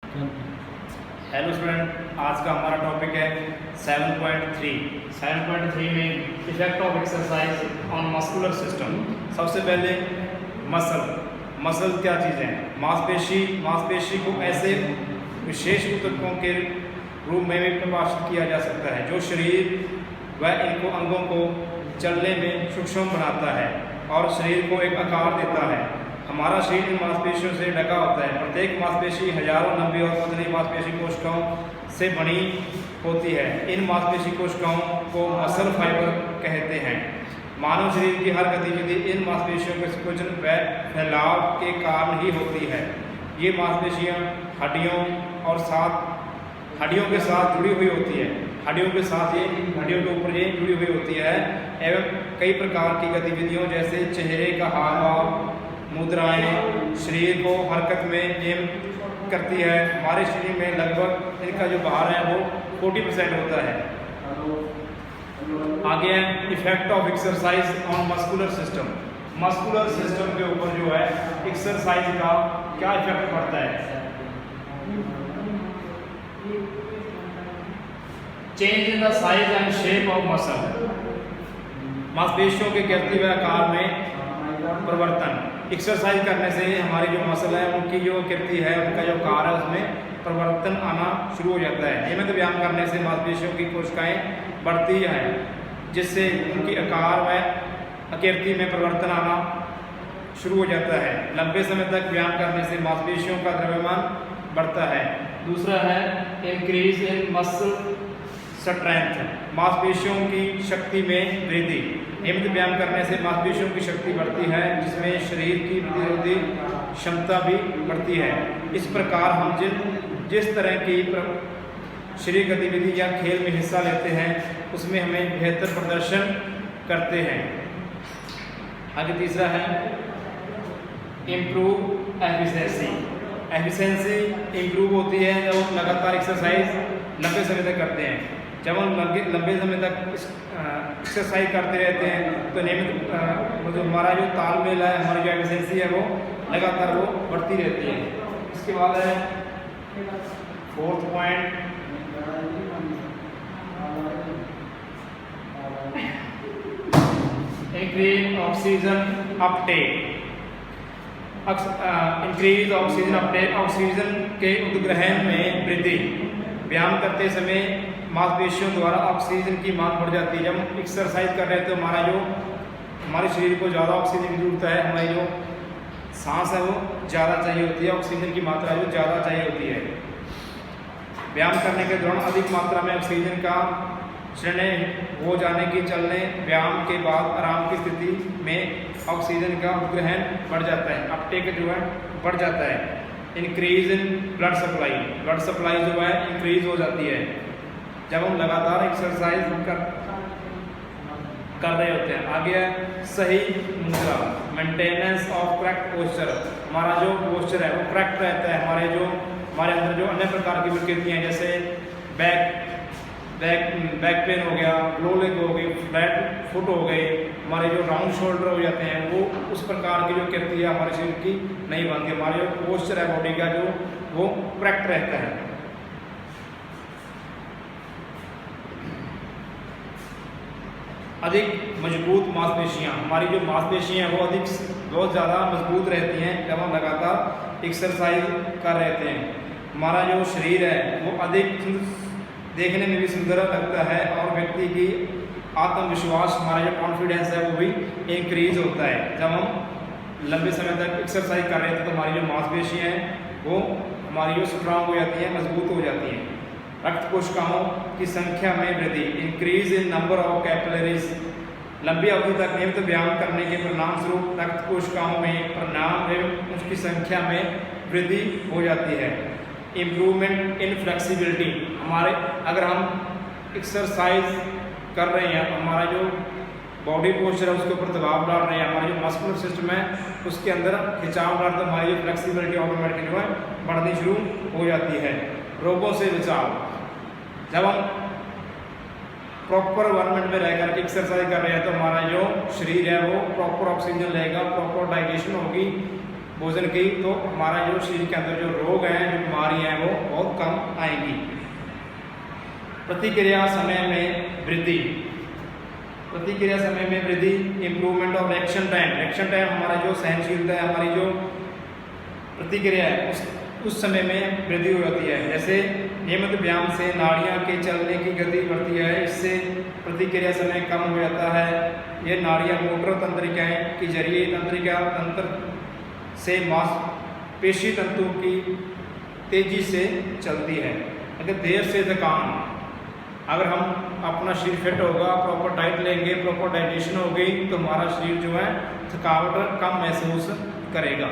Hello student, आज का हमारा टॉपिक है 7.3। 7.3 में effect of exercise on muscular system. सबसे पहले मसल क्या चीज़ है? मांसपेशी को ऐसे विशेष ऊतकों के रूप में भी परिभाषित किया जा सकता है जो शरीर व इनको अंगों को चलने में सूक्ष्म बनाता है और शरीर को एक आकार देता है। हमारा शरीर इन मांसपेशियों से ढका होता है। प्रत्येक मांसपेशी हजारों लंबी और पतली मांसपेशी कोशिकाओं से बनी होती है। इन मांसपेशी कोशिकाओं को मसल फाइबर कहते हैं। मानव शरीर की हर गतिविधि इन मांसपेशियों के संकोचन व फैलाव के कारण ही होती है। ये मांसपेशियां हड्डियों के साथ जुड़ी हुई होती है। हड्डियों के ऊपर ये जुड़ी हुई होती है एवं कई प्रकार की गतिविधियों जैसे चेहरे का हाव मुद्राएं शरीर को हरकत में नियमित करती है। हमारे शरीर में लगभग इनका जो भार है वो 40% होता है। आगे है effect of exercise on muscular system. Muscular system के ऊपर जो है एक्सरसाइज का क्या इफेक्ट पड़ता है? Change in the size and shape of muscle. मांसपेशियों के गिरती हुए आकार में परिवर्तन। एक्सरसाइज करने से हमारी जो मसल है उनकी जो कीर्ति है उनका जो आकार है उसमें परिवर्तन आना शुरू हो जाता है। नियमित व्यायाम करने से मांसपेशियों की कोशिकाएं बढ़ती हैं जिससे उनकी आकार व आकृति में परिवर्तन आना शुरू हो जाता है। लंबे समय तक व्यायाम करने से मांसपेशियों का द्रव्यमान बढ़ता है। दूसरा है इंक्रीज इन मसल स्ट्रेंथ। मांसपेशियों की शक्ति में वृद्धि। नियमित व्यायाम करने से मांसपेशियों की शक्ति बढ़ती है जिसमें शरीर की प्रतिरोधी क्षमता भी बढ़ती है। इस प्रकार हम जिस तरह की शरीर गतिविधि या खेल में हिस्सा लेते हैं उसमें हमें बेहतर प्रदर्शन करते हैं। आगे तीसरा है इम्प्रूव एफिशिएंसी। एफिशिएंसी इम्प्रूव होती है जब हम लगातार एक्सरसाइज लंबे समय तक करते हैं। जब हम लंबे समय तक एक्सरसाइज करते रहते हैं तो नियमित जो हमारा जो तालमेल है, हमारी जो एफिशिएंसी है वो लगातार वो बढ़ती रहती है। इसके बाद है fourth point increase oxygen Uptake. Increase oxygen Uptake. Oxygen के उद्ग्रहण में वृद्धि। व्यायाम करते समय मांसपेशियों द्वारा ऑक्सीजन की मांग बढ़ जाती है। जब हम एक्सरसाइज कर रहे हैं तो हमारे शरीर को ज़्यादा ऑक्सीजन की जरूरत है। हमारी जो सांस है वो ज़्यादा चाहिए होती है, ऑक्सीजन की मात्रा जो ज़्यादा चाहिए होती है। व्यायाम करने के दौरान अधिक मात्रा में ऑक्सीजन का क्षरण हो जाने की चलने व्यायाम के बाद आराम की स्थिति में ऑक्सीजन का ग्रहण बढ़ जाता है, अपटेक जो है बढ़ जाता है। इंक्रीज इन ब्लड सप्लाई जो है इंक्रीज हो जाती है जब हम लगातार एक्सरसाइज कर रहे होते हैं। आगे सही मुद्रा, मेंटेनेंस ऑफ करेक्ट पोस्चर। हमारा जो पोस्चर है वो करेक्ट रहता है। हमारे अंदर जो अन्य प्रकार की विकृतियाँ हैं जैसे बैक पेन हो गया, लो लेग हो गई, फ्लैट फुट हो गए, हमारे जो राउंड शोल्डर हो जाते हैं वो उस प्रकार की जो कीर्ति है हमारे शरीर की नहीं बनती। हमारे जो पोस्चर है बॉडी का जो वो करेक्ट रहता है। अधिक मजबूत मांसपेशियाँ। हमारी जो मांसपेशियाँ हैं वो बहुत ज़्यादा मजबूत रहती हैं जब हम लगातार एक्सरसाइज कर रहते हैं। हमारा जो शरीर है वो अधिक देखने में भी सुंदर लगता है और व्यक्ति की आत्मविश्वास, हमारा जो कॉन्फिडेंस है वो भी इंक्रीज होता है। जब हम लंबे समय तक एक्सरसाइज कर रहे थे तो हमारी जो मांसपेशियाँ हैं वो हमारी जो स्ट्रांग हो जाती हैं, मजबूत हो जाती हैं। रक्त कोशिकाओं की संख्या में वृद्धि। Increase in number of capillaries. लंबी अवधि तक नियमित व्यायाम करने के परिणाम स्वरूप रक्त कोशिकाओं में परिणाम एवं उसकी संख्या में वृद्धि हो जाती है। Improvement in flexibility. अगर हम एक्सरसाइज कर रहे हैं, हमारा जो बॉडी पोस्चर है उसके ऊपर दबाव डाल रहे हैं, हमारा जो मस्कुलर सिस्टम है उसके अंदर खिंचाव डाल तो हमारी जो फ्लेक्सिबिलिटी ऑटोमेटिक जो है बढ़नी शुरू हो जाती है। रोगों से बचाव। जब हम प्रॉपर एनवायरनमेंट में रह करके एक्सरसाइज कर रहे हैं तो हमारा जो शरीर है वो प्रॉपर ऑक्सीजन लेगा, प्रॉपर डाइजेशन होगी, भोजन की, तो हमारा जो शरीर के अंदर जो रोग हैं, जो बीमारियाँ हैं, वो बहुत कम आएंगी। प्रतिक्रिया समय में वृद्धि, प्रतिक्रिया समय में वृद्धि, improvement of reaction time. Reaction time हमारा जो सहनशीलता है, हमारी जो प्रतिक्रिया है, उस समय में वृद्धि हो जाती है। जैसे नियमित व्यायाम से नाड़ियाँ के चलने की गति बढ़ती है, इससे प्रतिक्रिया समय कम हो जाता है। ये नाड़ियाँ मोटर तंत्रिकाएँ के जरिए तंत्र से मांसपेशी तंतु की तेजी से चलती है। अगर देर से थकान, अगर हम अपना शरीर फिट होगा, प्रॉपर डाइट लेंगे, प्रॉपर डाइजेशन होगी, तो हमारा शरीर जो है थकावट कम महसूस करेगा।